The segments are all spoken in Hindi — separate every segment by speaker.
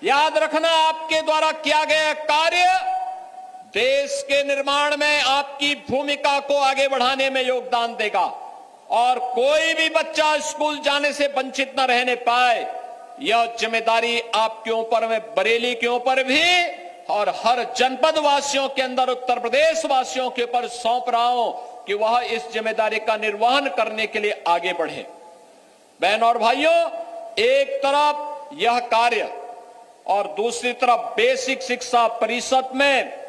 Speaker 1: याद रखना, आपके द्वारा किया गया कार्य देश के निर्माण में आपकी भूमिका को आगे बढ़ाने में योगदान देगा और कोई भी बच्चा स्कूल जाने से वंचित न रहने पाए, यह जिम्मेदारी आपके ऊपर में, बरेली के ऊपर भी और हर जनपद वासियों के अंदर, उत्तर प्रदेश वासियों के ऊपर सौंप रहा हूं कि वह इस जिम्मेदारी का निर्वहन करने के लिए आगे बढ़े। बहनों और भाइयों, एक तरफ यह कार्य और दूसरी तरफ बेसिक शिक्षा परिषद में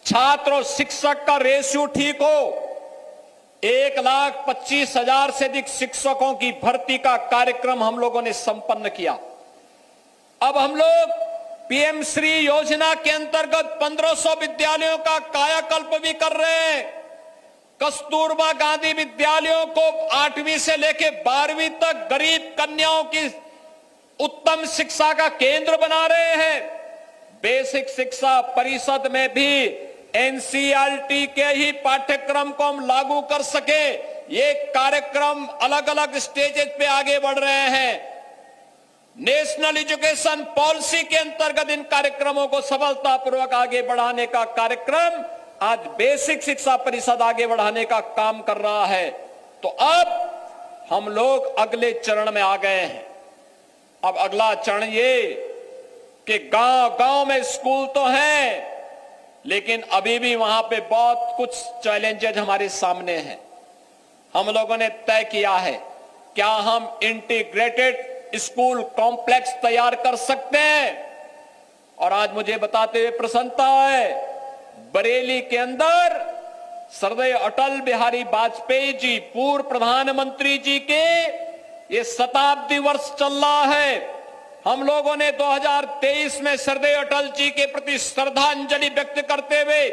Speaker 1: छात्र और शिक्षक का रेशियो ठीक हो। 1,25,000 से अधिक शिक्षकों की भर्ती का कार्यक्रम हम लोगों ने संपन्न किया। अब हम लोग पीएम श्री योजना के अंतर्गत 1500 विद्यालयों का कायाकल्प भी कर रहे हैं। कस्तूरबा गांधी विद्यालयों को 8वीं से लेकर 12वीं तक गरीब कन्याओं की उत्तम शिक्षा का केंद्र बना रहे हैं। बेसिक शिक्षा परिषद में भी एनसीईआरटी के ही पाठ्यक्रम को हम लागू कर सके, ये कार्यक्रम अलग अलग स्टेजेस पे आगे बढ़ रहे हैं। नेशनल एजुकेशन पॉलिसी के अंतर्गत इन कार्यक्रमों को सफलतापूर्वक आगे बढ़ाने का कार्यक्रम आज बेसिक शिक्षा परिषद आगे बढ़ाने का काम कर रहा है। तो अब हम लोग अगले चरण में आ गए हैं। अब अगला चरण ये कि गांव-गांव में स्कूल तो हैं, लेकिन अभी भी वहां पे बहुत कुछ चैलेंजेस हमारे सामने हैं। हम लोगों ने तय किया है, क्या हम इंटीग्रेटेड स्कूल कॉम्प्लेक्स तैयार कर सकते हैं? और आज मुझे बताते हुए प्रसन्नता है, बरेली के अंदर सरदार अटल बिहारी वाजपेयी जी, पूर्व प्रधानमंत्री जी के ये शताब्दी वर्ष चल रहा है। हम लोगों ने 2023 में सरदार अटल जी के प्रति श्रद्धांजलि व्यक्त करते हुए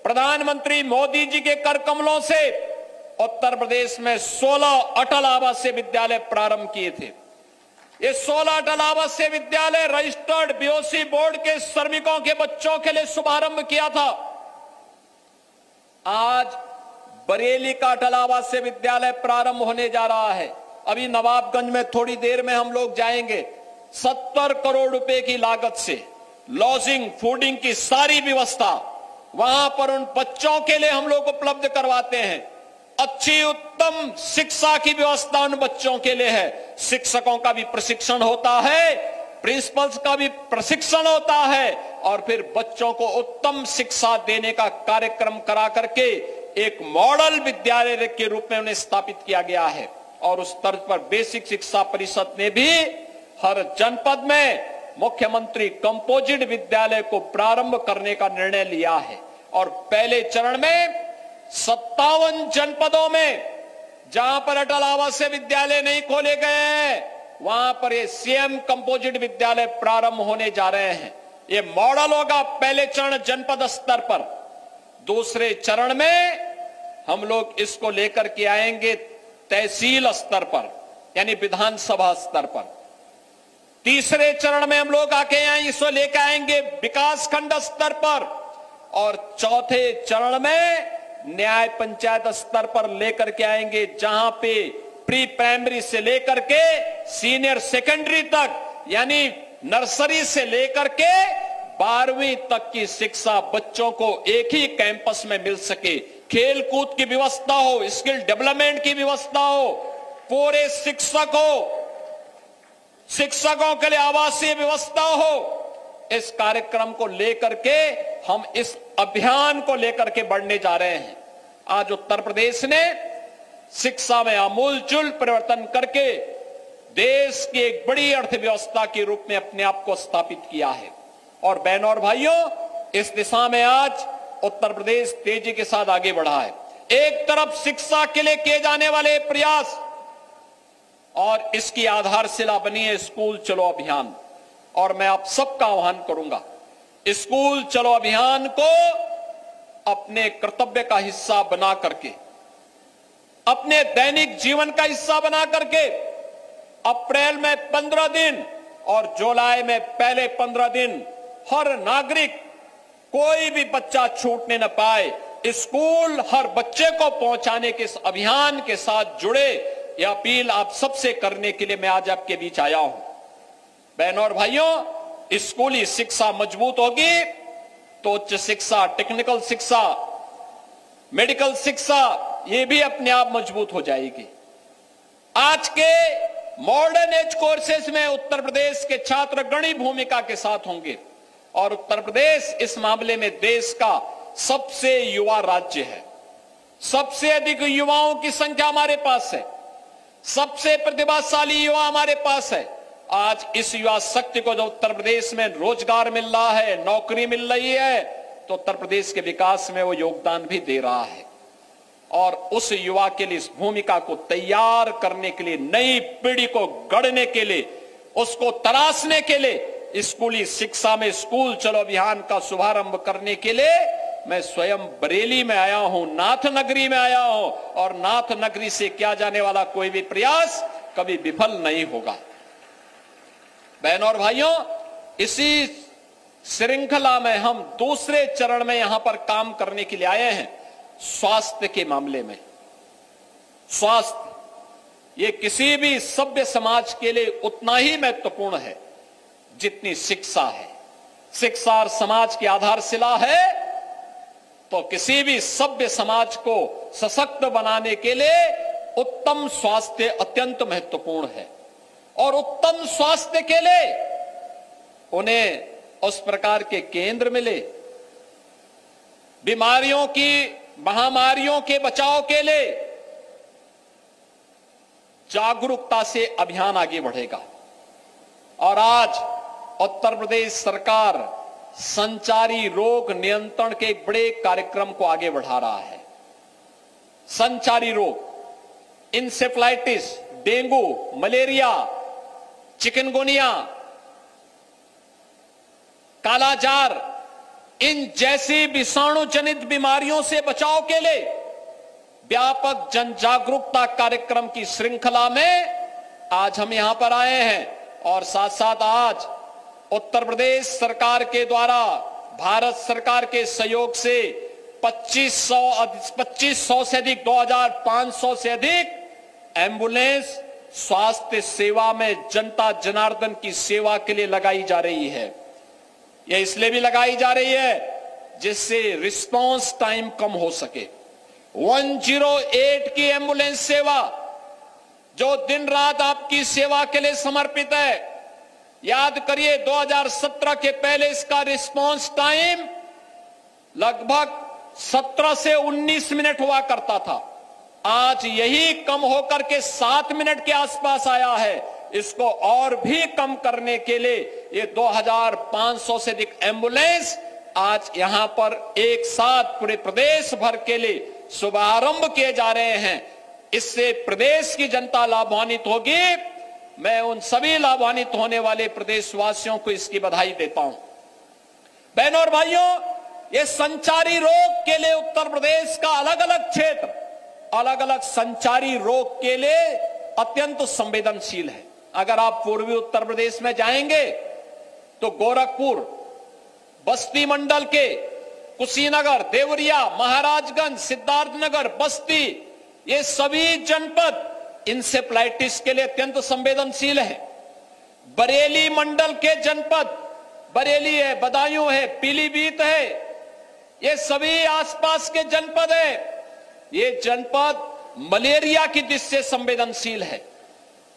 Speaker 1: प्रधानमंत्री मोदी जी के कर कमलों से उत्तर प्रदेश में 16 अटल आवासीय विद्यालय प्रारंभ किए थे। ये 16 अटल आवासीय विद्यालय रजिस्टर्ड बीओसी बोर्ड के श्रमिकों के बच्चों के लिए शुभारंभ किया था। आज बरेली का अटल आवासीय विद्यालय प्रारंभ होने जा रहा है। अभी नवाबगंज में थोड़ी देर में हम लोग जाएंगे। 70 करोड़ रुपए की लागत से लॉजिंग फूडिंग की सारी व्यवस्था वहां पर उन बच्चों के लिए हम लोग उपलब्ध करवाते हैं। अच्छी उत्तम शिक्षा की व्यवस्था उन बच्चों के लिए है। शिक्षकों का भी प्रशिक्षण होता है, प्रिंसिपल्स का भी प्रशिक्षण होता है और फिर बच्चों को उत्तम शिक्षा देने का कार्यक्रम करा करके एक मॉडल विद्यालय के रूप में उन्हें स्थापित किया गया है। और उस तर्ज पर बेसिक शिक्षा परिषद ने भी हर जनपद में मुख्यमंत्री कंपोजिट विद्यालय को प्रारंभ करने का निर्णय लिया है। और पहले चरण में 57 जनपदों में जहां पर अटल आवासीय विद्यालय नहीं खोले गए हैं, वहां पर ये सीएम कंपोजिट विद्यालय प्रारंभ होने जा रहे हैं। ये मॉडल होगा पहले चरण जनपद स्तर पर। दूसरे चरण में हम लोग इसको लेकर के आएंगे तहसील स्तर पर, यानी विधानसभा स्तर पर। तीसरे चरण में हम लोग इसको लेकर आएंगे विकास खंड स्तर पर और चौथे चरण में न्याय पंचायत स्तर पर लेकर के आएंगे, जहां पे प्री प्राइमरी से लेकर के सीनियर सेकेंडरी तक, यानी नर्सरी से लेकर के 12वीं तक की शिक्षा बच्चों को एक ही कैंपस में मिल सके। खेल कूद की व्यवस्था हो, स्किल डेवलपमेंट की व्यवस्था हो, पूरे शिक्षकों के लिए आवासीय व्यवस्था हो। इस कार्यक्रम को लेकर के हम इस अभियान को लेकर के बढ़ने जा रहे हैं। आज उत्तर प्रदेश ने शिक्षा में आमूलचूल परिवर्तन करके देश की एक बड़ी अर्थव्यवस्था के रूप में अपने आप को स्थापित किया है। और बहनों और भाइयों, इस दिशा में आज उत्तर प्रदेश तेजी के साथ आगे बढ़ा है। एक तरफ शिक्षा के लिए किए जाने वाले प्रयास और इसकी आधारशिला बनी है स्कूल चलो अभियान। और मैं आप सबका आह्वान करूंगा, स्कूल चलो अभियान को अपने कर्तव्य का हिस्सा बना करके, अपने दैनिक जीवन का हिस्सा बना करके अप्रैल में 15 दिन और जुलाई में पहले 15 दिन हर नागरिक, कोई भी बच्चा छूटने न पाए, स्कूल हर बच्चे को पहुंचाने के इस अभियान के साथ जुड़े। यह अपील आप सबसे करने के लिए मैं आज आपके बीच आया हूं। बहनों और भाइयों, स्कूली शिक्षा मजबूत होगी तो उच्च शिक्षा, टेक्निकल शिक्षा, मेडिकल शिक्षा ये भी अपने आप मजबूत हो जाएगी। आज के मॉडर्न एज कोर्सेज में उत्तर प्रदेश के छात्र गणी भूमिका के साथ होंगे और उत्तर प्रदेश इस मामले में देश का सबसे युवा राज्य है। सबसे अधिक युवाओं की संख्या हमारे पास है, सबसे प्रतिभाशाली युवा हमारे पास है। आज इस युवा शक्ति को जो उत्तर प्रदेश में रोजगार मिल रहा है, नौकरी मिल रही है, तो उत्तर प्रदेश के विकास में वो योगदान भी दे रहा है। और उस युवा के लिए, इस भूमिका को तैयार करने के लिए, नई पीढ़ी को गढ़ने के लिए, उसको तराशने के लिए स्कूली शिक्षा में स्कूल चलो अभियान का शुभारंभ करने के लिए मैं स्वयं बरेली में आया हूं, नाथ नगरी में आया हूं। और नाथ नगरी से किया जाने वाला कोई भी प्रयास कभी विफल नहीं होगा। बहनों और भाइयों, इसी श्रृंखला में हम दूसरे चरण में यहां पर काम करने के लिए आए हैं। स्वास्थ्य के मामले में, स्वास्थ्य ये किसी भी सभ्य समाज के लिए उतना ही महत्वपूर्ण है जितनी शिक्षा है। शिक्षा और समाज की आधारशिला है, तो किसी भी सभ्य समाज को सशक्त बनाने के लिए उत्तम स्वास्थ्य अत्यंत महत्वपूर्ण है। और उत्तम स्वास्थ्य के लिए उन्हें उस प्रकार के केंद्र मिले, बीमारियों की, महामारियों के बचाव के लिए जागरूकता से अभियान आगे बढ़ेगा। और आज उत्तर प्रदेश सरकार संचारी रोग नियंत्रण के एक बड़े कार्यक्रम को आगे बढ़ा रहा है। संचारी रोग, इंसेफ्लाइटिस, डेंगू, मलेरिया, चिकनगुनिया, कालाजार, इन जैसी विषाणु जनित बीमारियों से बचाव के लिए व्यापक जन जागरूकता कार्यक्रम की श्रृंखला में आज हम यहां पर आए हैं। और साथ साथ आज उत्तर प्रदेश सरकार के द्वारा भारत सरकार के सहयोग से 2500 से अधिक, 2500 से अधिक एम्बुलेंस स्वास्थ्य सेवा में जनता जनार्दन की सेवा के लिए लगाई जा रही है। यह इसलिए भी लगाई जा रही है जिससे रिस्पांस टाइम कम हो सके। 108 की एम्बुलेंस सेवा जो दिन रात आपकी सेवा के लिए समर्पित है, याद करिए 2017 के पहले इसका रिस्पांस टाइम लगभग 17 से 19 मिनट हुआ करता था। आज यही कम होकर के 7 मिनट के आसपास आया है। इसको और भी कम करने के लिए ये 2500 से अधिक एम्बुलेंस आज यहां पर एक साथ पूरे प्रदेश भर के लिए शुभारंभ किए जा रहे हैं। इससे प्रदेश की जनता लाभान्वित होगी। मैं उन सभी लाभान्वित होने वाले प्रदेशवासियों को इसकी बधाई देता हूं। बहनों और भाइयों, ये संचारी रोग के लिए उत्तर प्रदेश का अलग अलग क्षेत्र अलग अलग संचारी रोग के लिए अत्यंत संवेदनशील है। अगर आप पूर्वी उत्तर प्रदेश में जाएंगे तो गोरखपुर, बस्ती मंडल के कुशीनगर, देवरिया, महाराजगंज, सिद्धार्थनगर, बस्ती, ये सभी जनपद इंसेफ्लाइटिस के लिए अत्यंत संवेदनशील है। बरेली मंडल के जनपद, बरेली है, बदायूं है, पीलीभीत है, ये सभी आसपास के जनपद है। ये जनपद मलेरिया की दृष्टि से संवेदनशील है।